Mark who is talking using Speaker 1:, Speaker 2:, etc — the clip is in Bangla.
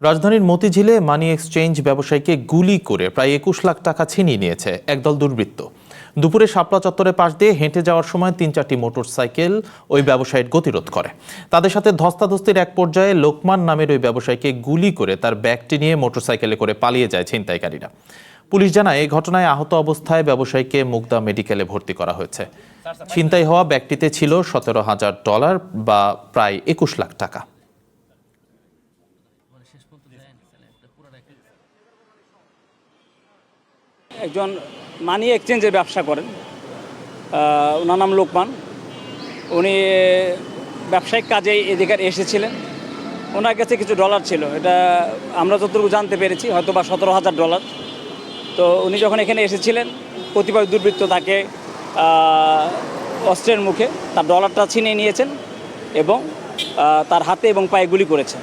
Speaker 1: রাজধানীর মতিঝিলে মানি এক্সচেঞ্জ ব্যবসায়ীকে গুলি করে প্রায় ২১ লাখ টাকা ছিনিয়ে নিয়েছে একদল দুর্বৃত্ত। দুপুরে শাপলা চত্বরের পাশ দিয়ে হেঁটে যাওয়ার সময় ৩-৪টি মোটরসাইকেল ওই ব্যবসায়ীর গতিরোধ করে। তাদের সাথে ধস্তাধস্তির এক পর্যায়ে লোকমান নামের ওই ব্যবসায়ীকে গুলি করে তার ব্যাগটি নিয়ে মোটরসাইকেলে করে পালিয়ে যায় ছিনতাইকারীরা। পুলিশ জানায় এই ঘটনায় আহত অবস্থায় ব্যবসায়ীকে মুগদা মেডিকেলে ভর্তি করা হয়েছে। ছিনতাই হওয়া ব্যাগটিতে ছিল $১৭,০০০ বা প্রায় ২১ লাখ টাকা।
Speaker 2: একজন মানি এক্সচেঞ্জের ব্যবসা করেন, ওনার নাম লোকমান। উনি ব্যবসায়িক কাজে এদিকে এসেছিলেন। ওনার কাছে কিছু ডলার ছিল, এটা আমরা যতটুকু জানতে পেরেছি হয়তো বা $১৭,০০০। তো উনি যখন এখানে এসেছিলেন, কতিপয় দুর্বৃত্ত তাকে অস্ত্রের মুখে তার ডলারটা ছিনিয়ে নিয়েছেন এবং তার হাতে এবং পায়ে গুলি করেছেন।